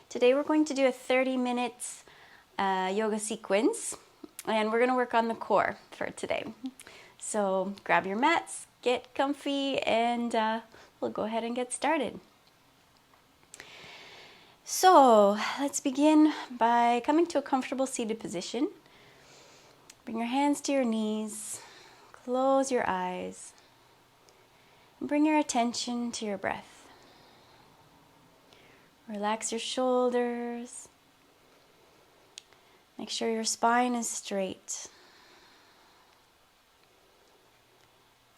Today we're going to do a 30 minutes yoga sequence, and we're going to work on the core for today. So grab your mats, get comfy, and we'll go ahead and get started. So let's begin by coming to a comfortable seated position. Bring your hands to your knees, close your eyes, and bring your attention to your breath. Relax your shoulders. Make sure your spine is straight.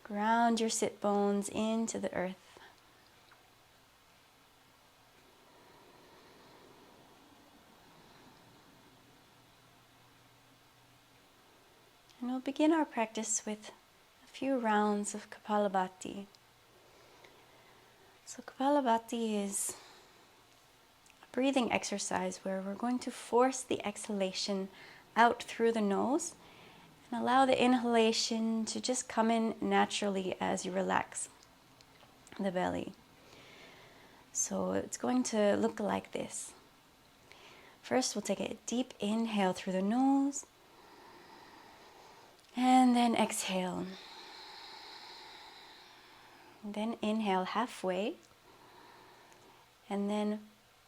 Ground your sit bones into the earth. And we'll begin our practice with a few rounds of Kapalabhati. So Kapalabhati is a breathing exercise where we're going to force the exhalation out through the nose and allow the inhalation to just come in naturally as you relax the belly. So it's going to look like this. First, we'll take a deep inhale through the nose, and then exhale. Then inhale halfway, and then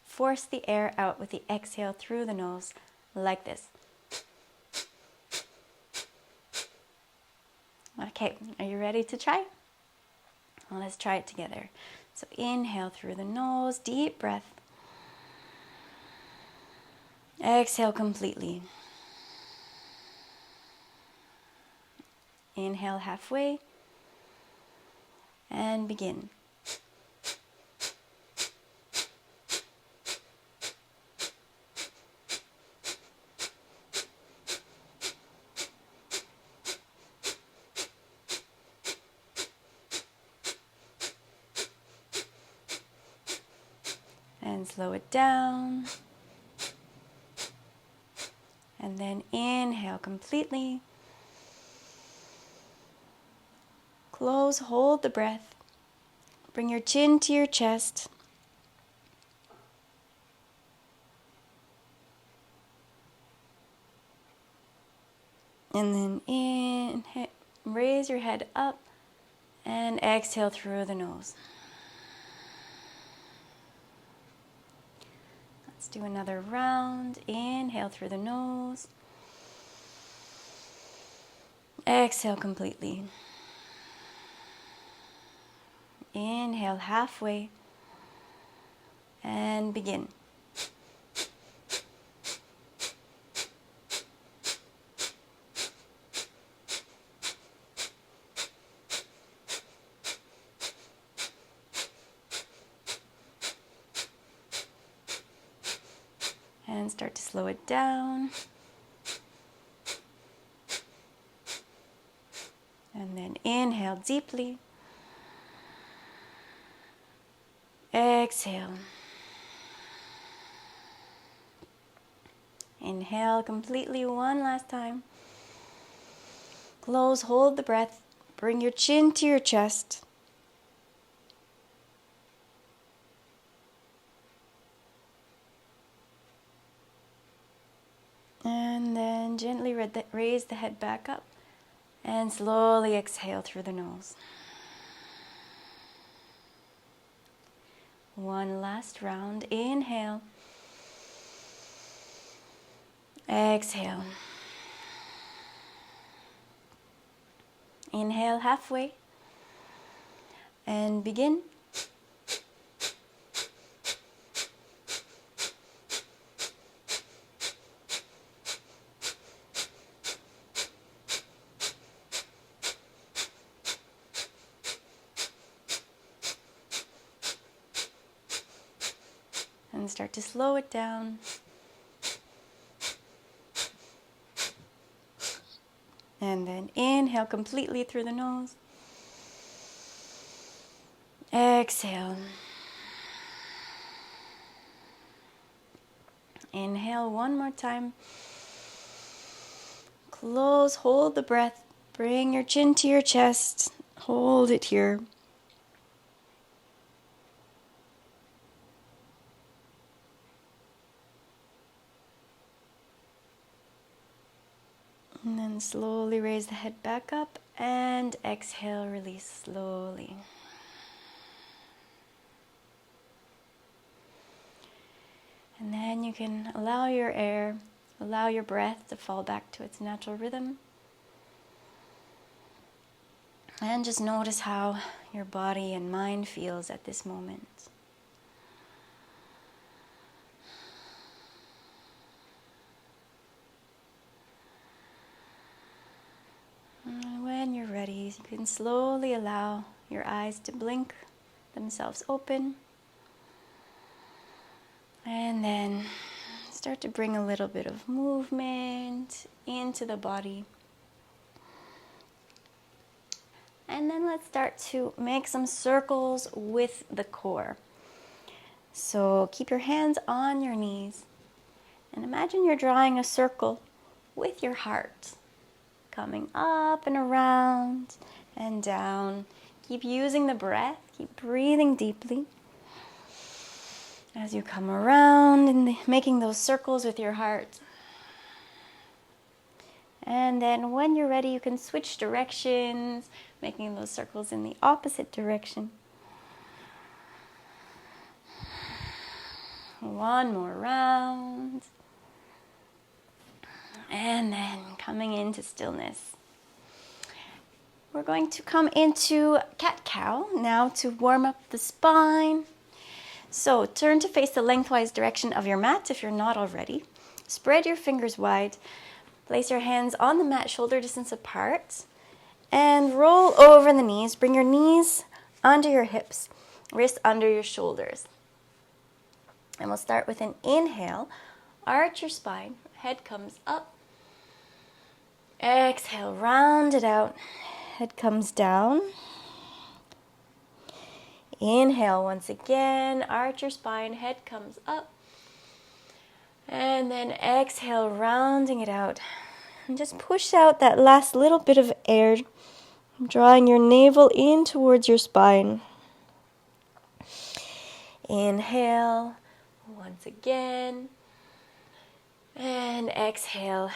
force the air out with the exhale through the nose, like this. Okay, are you ready to try? Well, let's try it together. So inhale through the nose, deep breath. Exhale completely. Inhale halfway, and begin. And slow it down. And then inhale completely. Close, hold the breath. Bring your chin to your chest. And then inhale, raise your head up and exhale through the nose. Let's do another round. Inhale through the nose. Exhale completely. Inhale halfway and begin. And start to slow it down. And then inhale deeply. Exhale. Inhale completely one last time. Close, hold the breath. Bring your chin to your chest. And then gently raise the head back up and slowly exhale through the nose. One last round. Inhale. Exhale. Inhale halfway and begin. And start to slow it down. And then inhale completely through the nose. Exhale. Inhale one more time. Close, hold the breath. Bring your chin to your chest. Hold it here. And slowly raise the head back up and exhale, release slowly. And then you can allow your breath to fall back to its natural rhythm. And just notice how your body and mind feels at this moment. And when you're ready, you can slowly allow your eyes to blink themselves open. And then start to bring a little bit of movement into the body. And then let's start to make some circles with the core. So keep your hands on your knees and imagine you're drawing a circle with your heart, coming up and around and down. Keep using the breath, keep breathing deeply as you come around and making those circles with your heart. And then when you're ready, you can switch directions, making those circles in the opposite direction. One more round. And then coming into stillness. We're going to come into cat-cow now to warm up the spine. So turn to face the lengthwise direction of your mat if you're not already. Spread your fingers wide. Place your hands on the mat, shoulder distance apart. And roll over the knees. Bring your knees under your hips, wrists under your shoulders. And we'll start with an inhale. Arch your spine. Head comes up. Exhale, round it out. Head comes down. Inhale once again, arch your spine, head comes up. And then exhale, rounding it out. And just push out that last little bit of air, drawing your navel in towards your spine. Inhale once again. And exhale,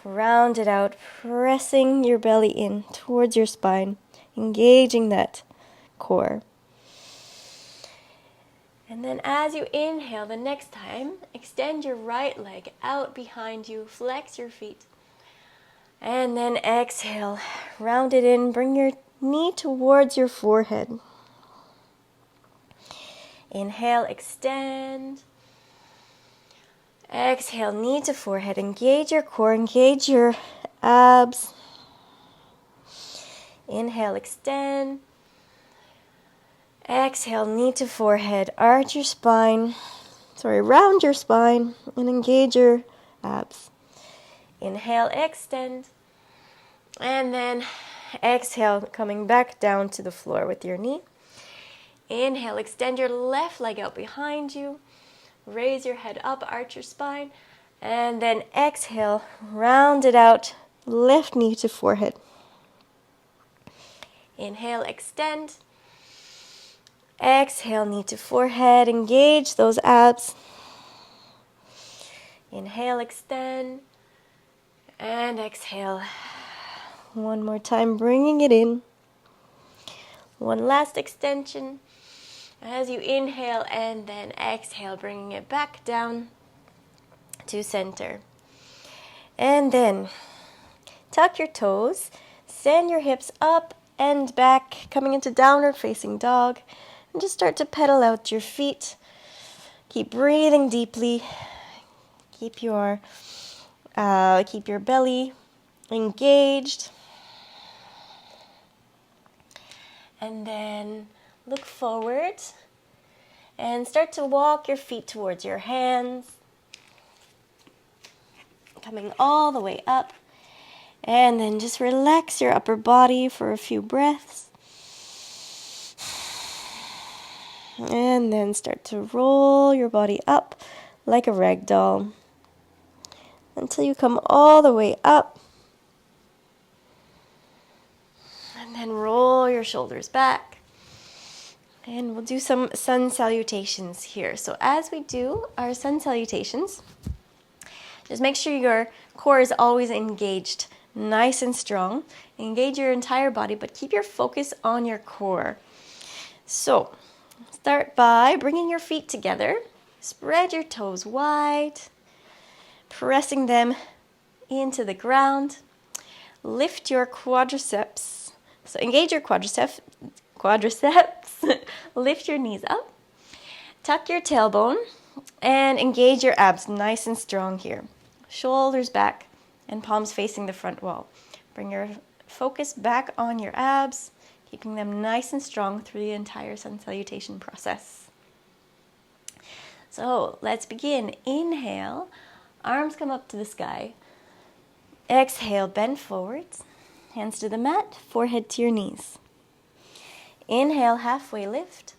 round it out, pressing your belly in towards your spine, engaging that core. And then as you inhale the next time, extend your right leg out behind you, flex your feet. And then exhale, round it in, bring your knee towards your forehead. Inhale, extend. Exhale, knee to forehead, engage your core, engage your abs. Inhale, extend. Exhale, knee to forehead, arch your spine, round your spine and engage your abs. Inhale, extend, and then exhale, coming back down to the floor with your knee. Inhale, extend your left leg out behind you, raise your head up, arch your spine, and then exhale, round it out, left knee to forehead. Inhale, extend. Exhale, knee to forehead, engage those abs. Inhale, extend, and exhale. One more time, bringing it in. One last extension as you inhale and then exhale, bringing it back down to center. And then tuck your toes, send your hips up and back, coming into downward facing dog. And just start to pedal out your feet. Keep breathing deeply. Keep your belly engaged. And then look forward and start to walk your feet towards your hands. Coming all the way up. And then just relax your upper body for a few breaths. And then start to roll your body up like a rag doll until you come all the way up. And then roll your shoulders back. And we'll do some sun salutations here. So as we do our sun salutations, just make sure your core is always engaged nice and strong. Engage your entire body, but keep your focus on your core. So, start by bringing your feet together. Spread your toes wide, pressing them into the ground. Lift your quadriceps. So engage your quadriceps. Lift your knees up. Tuck your tailbone and engage your abs nice and strong here. Shoulders back and palms facing the front wall. Bring your focus back on your abs, keeping them nice and strong through the entire sun salutation process. So let's begin. Inhale, arms come up to the sky. Exhale, bend forwards, hands to the mat, forehead to your knees. Inhale, halfway lift.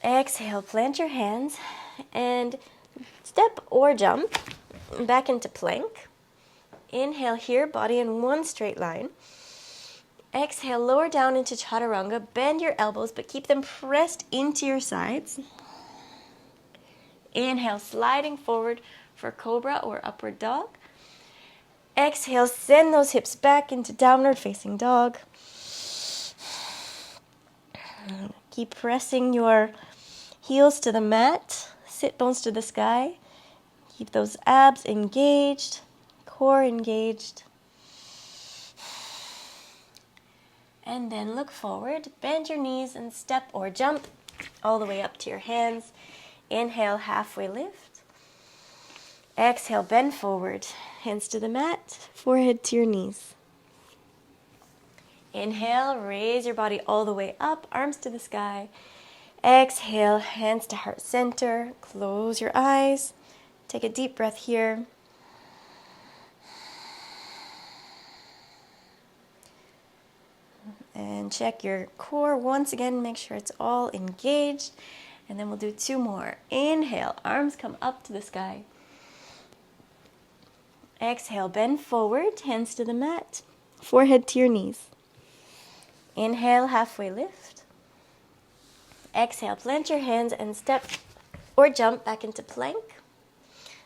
Exhale, plant your hands and step or jump back into plank. Inhale here, body in one straight line. Exhale, lower down into chaturanga. Bend your elbows, but keep them pressed into your sides. Inhale, sliding forward for cobra or upward dog. Exhale, send those hips back into downward facing dog. Keep pressing your heels to the mat, sit bones to the sky. Keep those abs engaged, core engaged. And then look forward, bend your knees and step or jump all the way up to your hands. Inhale, halfway lift. Exhale, bend forward, hands to the mat, forehead to your knees. Inhale, raise your body all the way up, arms to the sky. Exhale, hands to heart center, close your eyes. Take a deep breath here. And check your core once again, make sure it's all engaged. And then we'll do two more. Inhale, arms come up to the sky. Exhale, bend forward, hands to the mat, forehead to your knees. Inhale, halfway lift. Exhale, plant your hands and step or jump back into plank.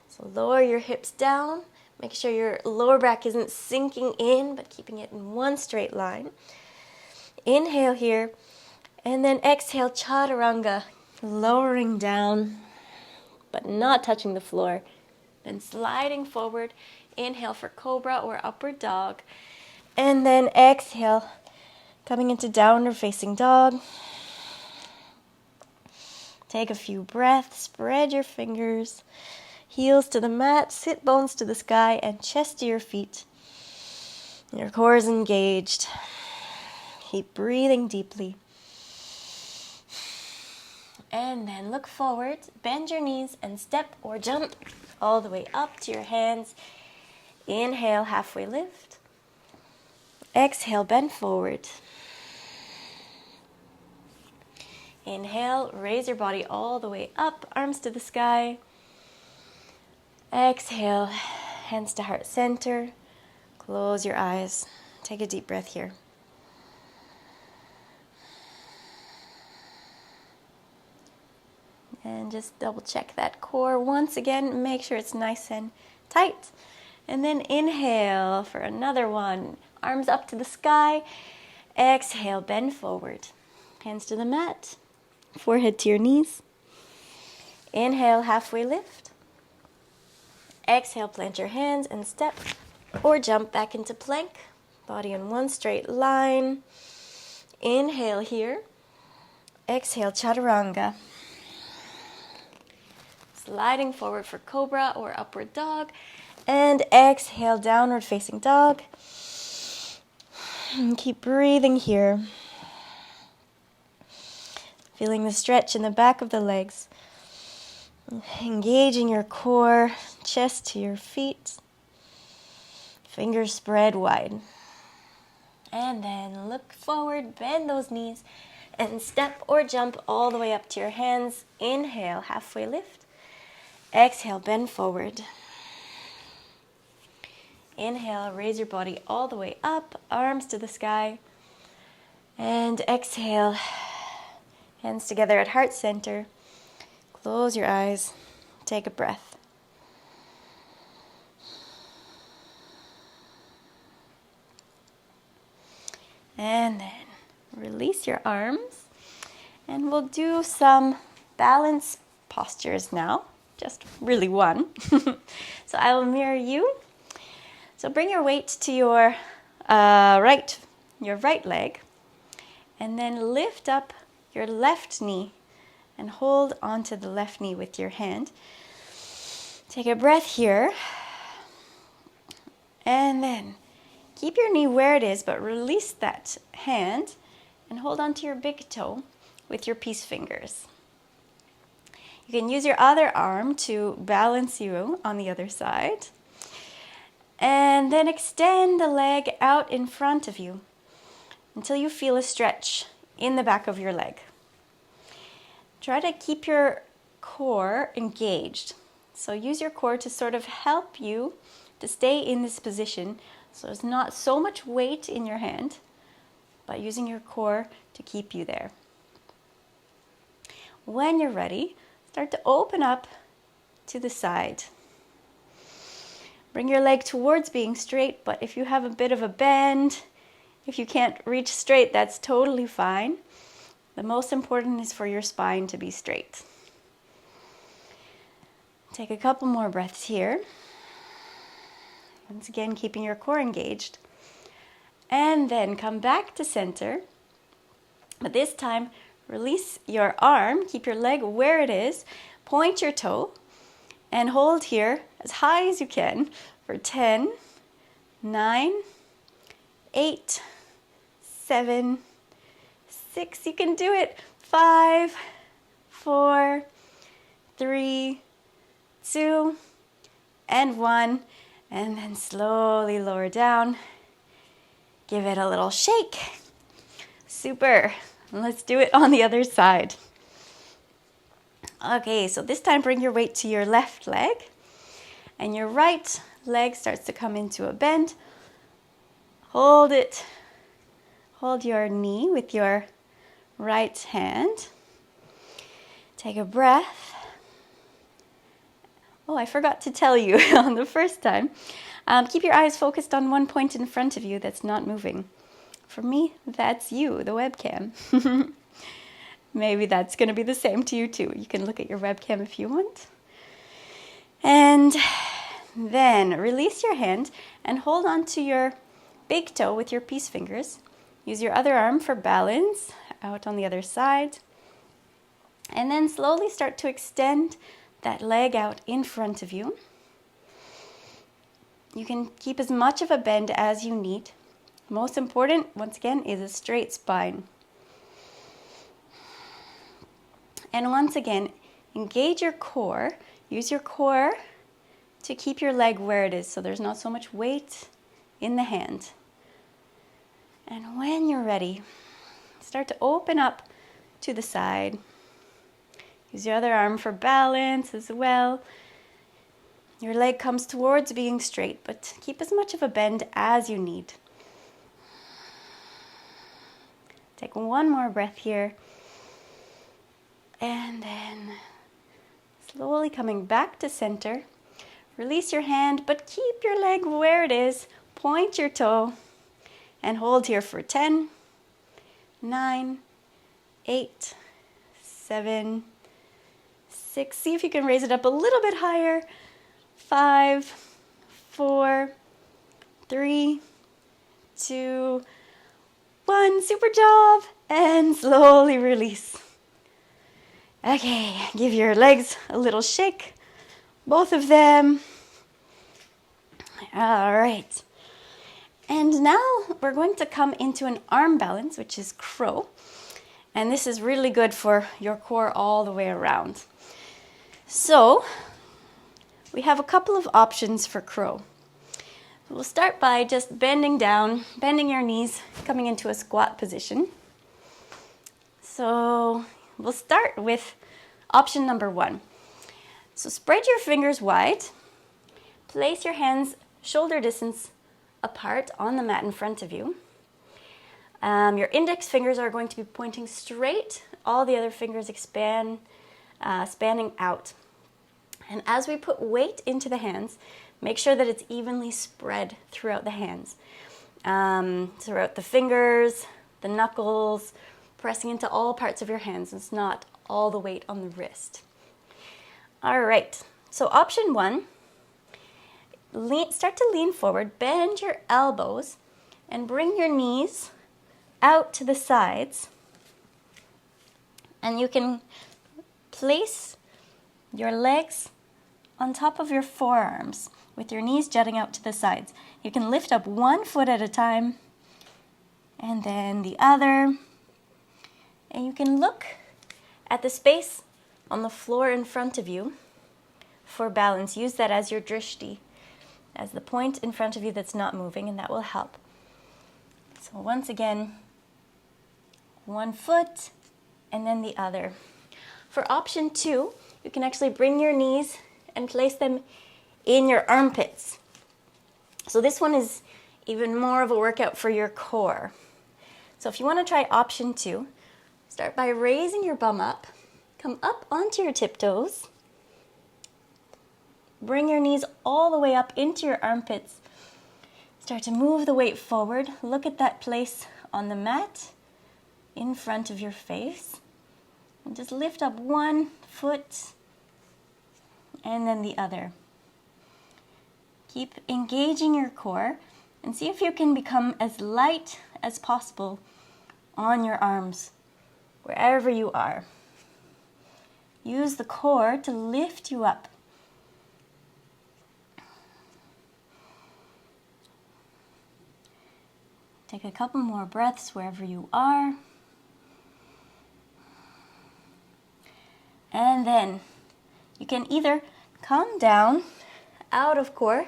So lower your hips down. Make sure your lower back isn't sinking in, but keeping it in one straight line. Inhale here, and then exhale, chaturanga, lowering down, but not touching the floor. Then sliding forward. Inhale for cobra or upward dog. And then exhale, coming into downward facing dog. Take a few breaths, spread your fingers, heels to the mat, sit bones to the sky, and chest to your feet. Your core is engaged. Keep breathing deeply. And then look forward, bend your knees, and step or jump all the way up to your hands. Inhale, halfway lift. Exhale, bend forward. Inhale, raise your body all the way up, arms to the sky. Exhale, hands to heart center. Close your eyes. Take a deep breath here. And just double check that core once again. Make sure it's nice and tight. And then inhale for another one. Arms up to the sky. Exhale, bend forward. Hands to the mat. Forehead to your knees. Inhale, halfway lift. Exhale, plant your hands and step or jump back into plank. Body in one straight line. Inhale here. Exhale, chaturanga. Sliding forward for cobra or upward dog. And exhale, downward facing dog. And keep breathing here. Feeling the stretch in the back of the legs. Engaging your core, chest to your feet. Fingers spread wide. And then look forward, bend those knees, and step or jump all the way up to your hands. Inhale, halfway lift. Exhale, bend forward. Inhale, raise your body all the way up, arms to the sky. And exhale, hands together at heart center. Close your eyes, take a breath. And then release your arms. And we'll do some balance postures now. Just really one. So I will mirror you. So bring your weight to your right leg. And then lift up your left knee and hold onto the left knee with your hand. Take a breath here. And then keep your knee where it is, but release that hand and hold onto your big toe with your peace fingers. You can use your other arm to balance you on the other side. And then extend the leg out in front of you until you feel a stretch in the back of your leg. Try to keep your core engaged. So use your core to sort of help you to stay in this position. So there's not so much weight in your hand, but using your core to keep you there. When you're ready, start to open up to the side. Bring your leg towards being straight, but if you have a bit of a bend, if you can't reach straight, that's totally fine. The most important is for your spine to be straight. Take a couple more breaths here. Once again, keeping your core engaged. And then come back to center. But this time, release your arm, keep your leg where it is, point your toe, and hold here as high as you can for 10, 9, 8, 7, 6, you can do it, 5, 4, 3, 2, and 1, and then slowly lower down. Give it a little shake. Super. Let's do it on the other side. Okay, so this time bring your weight to your left leg, and your right leg starts to come into a bend. Hold it. Hold your knee with your right hand. Take a breath. Oh, I forgot to tell you on the first time. Keep your eyes focused on one point in front of you that's not moving. For me, that's you, the webcam. Maybe that's going to be the same to you too. You can look at your webcam if you want. And then release your hand and hold on to your big toe with your peace fingers. Use your other arm for balance out on the other side. And then slowly start to extend that leg out in front of you. You can keep as much of a bend as you need. Most important, once again, is a straight spine. And once again, engage your core. Use your core to keep your leg where it is so there's not so much weight in the hand. And when you're ready, start to open up to the side. Use your other arm for balance as well. Your leg comes towards being straight, but keep as much of a bend as you need. Take one more breath here. And then slowly coming back to center. Release your hand, but keep your leg where it is. Point your toe and hold here for 10, 9, 8, 7, 6. See if you can raise it up a little bit higher. 5, 4, 3, 2, 1. Super job. And slowly release. Okay, give your legs a little shake. Both of them. All right. And now we're going to come into an arm balance, which is crow. And this is really good for your core all the way around. So we have a couple of options for crow. We'll start by just bending down, bending your knees, coming into a squat position. So we'll start with option number 1. So spread your fingers wide. Place your hands shoulder distance apart on the mat in front of you. Your index fingers are going to be pointing straight. All the other fingers spanning out. And as we put weight into the hands, make sure that it's evenly spread throughout the hands. throughout the fingers, the knuckles, pressing into all parts of your hands. It's not all the weight on the wrist. All right, so option 1, start to lean forward, bend your elbows, and bring your knees out to the sides. And you can place your legs on top of your forearms with your knees jutting out to the sides. You can lift up one foot at a time and then the other. And you can look at the space on the floor in front of you for balance. Use that as your drishti, as the point in front of you that's not moving, and that will help. So once again, one foot and then the other. For option 2, you can actually bring your knees and place them in your armpits. So this one is even more of a workout for your core. So if you want to try option 2, start by raising your bum up, come up onto your tiptoes, bring your knees all the way up into your armpits, start to move the weight forward, look at that place on the mat in front of your face, and just lift up one foot and then the other. Keep engaging your core and see if you can become as light as possible on your arms, wherever you are. Use the core to lift you up. Take a couple more breaths wherever you are. And then you can either come down out of core,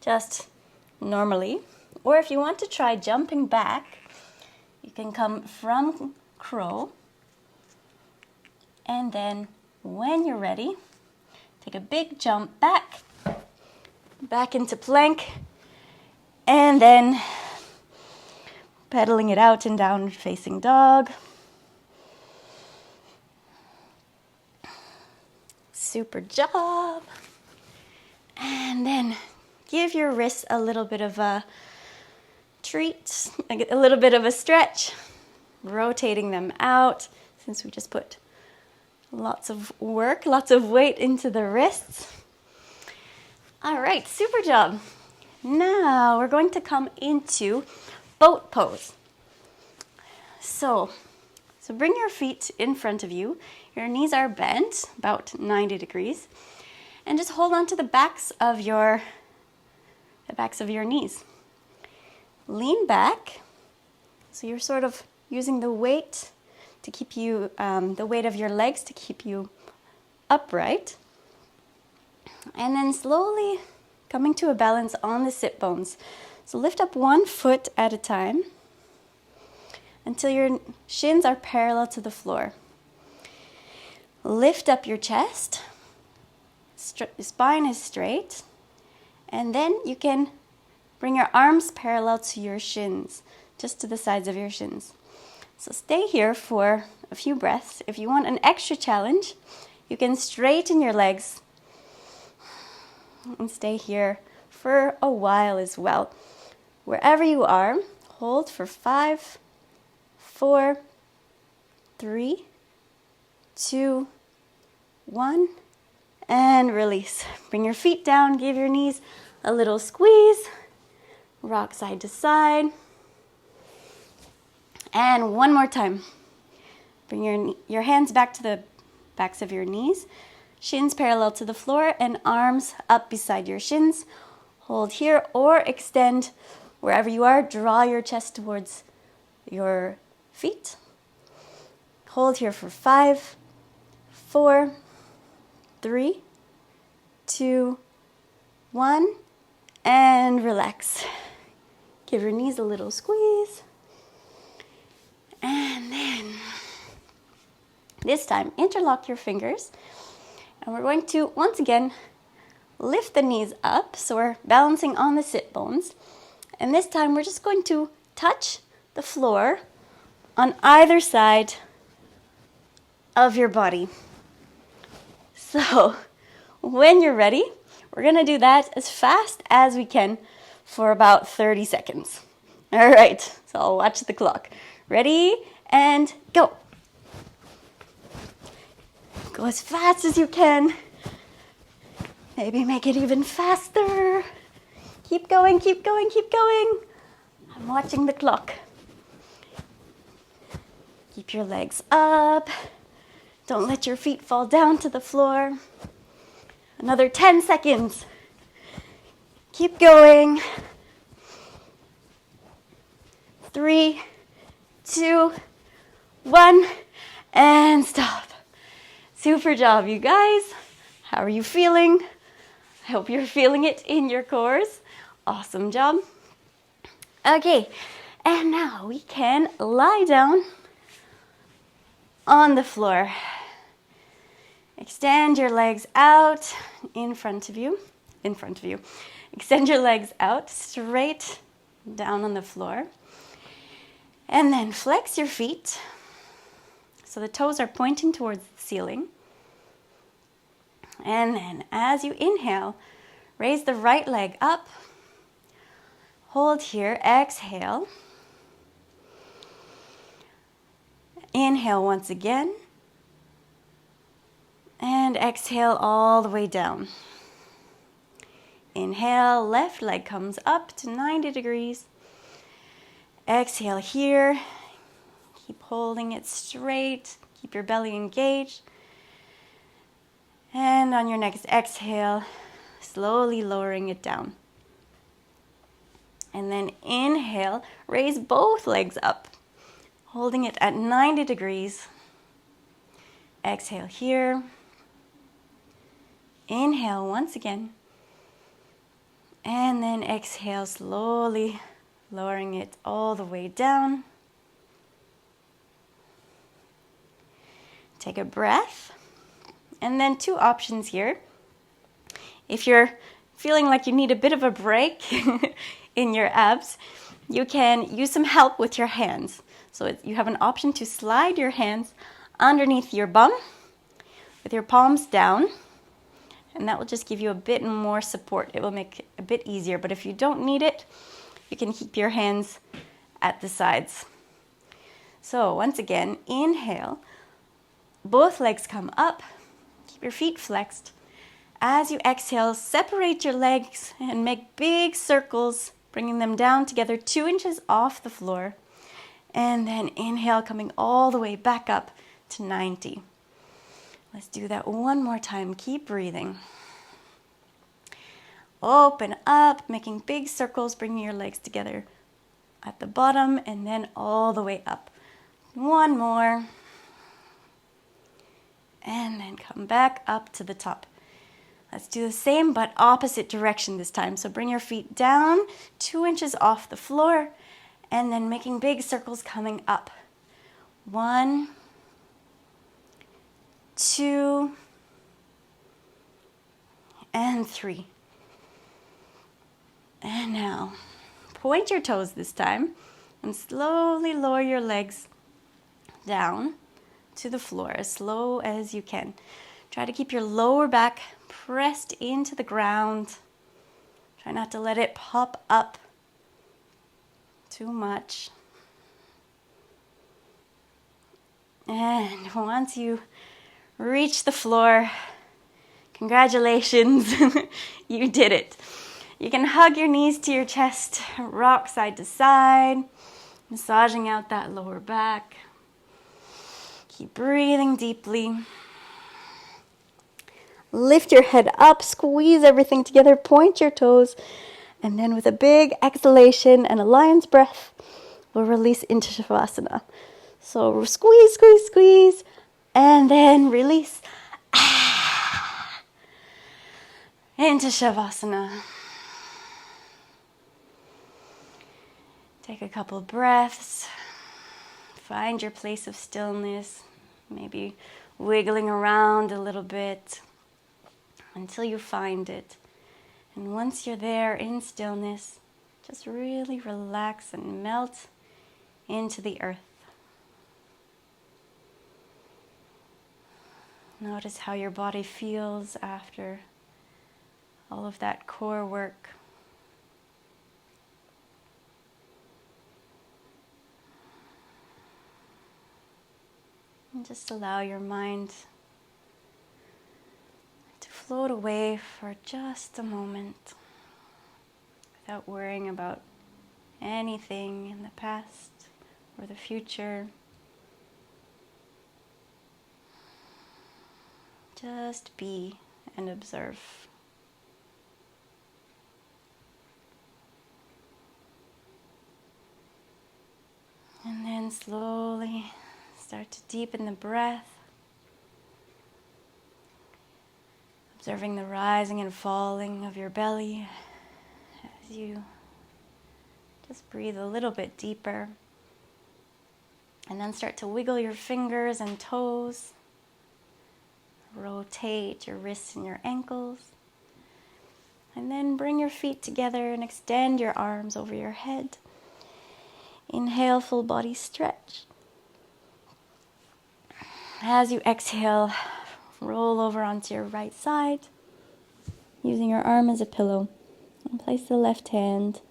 just normally, or if you want to try jumping back, you can come from crow, and then when you're ready, take a big jump back into plank, and then pedaling it out and down facing dog. Super job. And then give your wrists a little bit of a treat, a little bit of a stretch, rotating them out since we just put lots of work, lots of weight into the wrists. All right, super job. Now we're going to come into boat pose. So bring your feet in front of you. Your knees are bent about 90 degrees. And just hold on to the backs of your knees. Lean back. So you're sort of using the weight to keep you, the weight of your legs to keep you upright. And then slowly coming to a balance on the sit bones. So lift up one foot at a time until your shins are parallel to the floor. Lift up your chest. Spine is straight. And then you can bring your arms parallel to your shins, just to the sides of your shins. So stay here for a few breaths. If you want an extra challenge, you can straighten your legs and stay here for a while as well. Wherever you are, hold for 5, 4, 3, 2, 1, and release. Bring your feet down, give your knees a little squeeze, rock side to side. And one more time. Bring your hands back to the backs of your knees, shins parallel to the floor, and arms up beside your shins. Hold here or extend wherever you are. Draw your chest towards your feet. Hold here for 5, 4, 3, 2, 1, and relax. Give your knees a little squeeze. And then, this time, interlock your fingers. And we're going to, once again, lift the knees up. So we're balancing on the sit bones. And this time, we're just going to touch the floor on either side of your body. So, when you're ready, we're going to do that as fast as we can for about 30 seconds. All right, so I'll watch the clock. Ready and go. Go as fast as you can. Maybe make it even faster. Keep going, keep going, keep going. I'm watching the clock. Keep your legs up. Don't let your feet fall down to the floor. Another 10 seconds. Keep going. 3, 2, 1, and stop. Super job, you guys. How are you feeling? I hope you're feeling it in your cores. Awesome job. Okay, and now we can lie down on the floor. Extend your legs out in front of you. Extend your legs out straight down on the floor. And then flex your feet so the toes are pointing towards the ceiling. And then as you inhale, raise the right leg up. Hold here, exhale. Inhale once again. And exhale all the way down. Inhale, left leg comes up to 90 degrees. Exhale here. Keep holding it straight. Keep your belly engaged. And on your next exhale, slowly lowering it down. And then inhale, raise both legs up, holding it at 90 degrees. Exhale here. Inhale once again. And then exhale, slowly lowering it all the way down. Take a breath. And then 2 options here. If you're feeling like you need a bit of a break in your abs, you can use some help with your hands. So you have an option to slide your hands underneath your bum with your palms down. And that will just give you a bit more support. It will make it a bit easier. But if you don't need it, you can keep your hands at the sides. So once again, inhale. Both legs come up. Keep your feet flexed. As you exhale, separate your legs and make big circles, bringing them down together 2 inches off the floor. And then inhale, coming all the way back up to 90. Let's do that one more time. Keep breathing. Open up, making big circles, bringing your legs together at the bottom and then all the way up. One more. And then come back up to the top. Let's do the same but opposite direction this time. So bring your feet down 2 inches off the floor and then making big circles coming up. 1, 2, and 3. And now, point your toes this time and slowly lower your legs down to the floor as slow as you can. Try to keep your lower back pressed into the ground. Try not to let it pop up too much. And once you reach the floor, congratulations, you did it. You can hug your knees to your chest, rock side to side, massaging out that lower back. Keep breathing deeply. Lift your head up, squeeze everything together, point your toes, and then with a big exhalation and a lion's breath, we'll release into Shavasana. So squeeze, squeeze, squeeze, and then release. Into Shavasana. Take a couple breaths. Find your place of stillness. Maybe wiggling around a little bit until you find it. And once you're there in stillness, just really relax and melt into the earth. Notice how your body feels after all of that core work. And just allow your mind to float away for just a moment without worrying about anything in the past or the future. Just be and observe. And then slowly start to deepen the breath, observing the rising and falling of your belly as you just breathe a little bit deeper. And then start to wiggle your fingers and toes. Rotate your wrists and your ankles. And then bring your feet together and extend your arms over your head. Inhale, full body stretch. As you exhale, roll over onto your right side, using your arm as a pillow. And place the left hand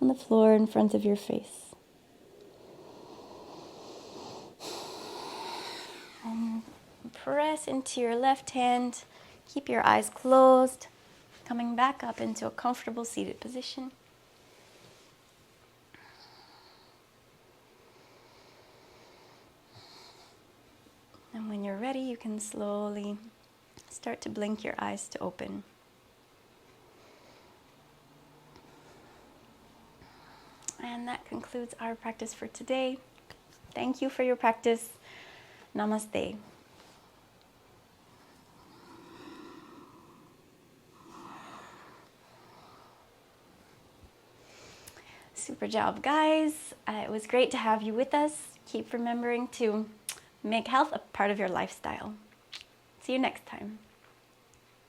on the floor in front of your face. And press into your left hand. Keep your eyes closed, coming back up into a comfortable seated position. And when you're ready, you can slowly start to blink your eyes to open. And that concludes our practice for today. Thank you for your practice. Namaste. Super job, guys. It was great to have you with us. Keep remembering to make health a part of your lifestyle. See you next time.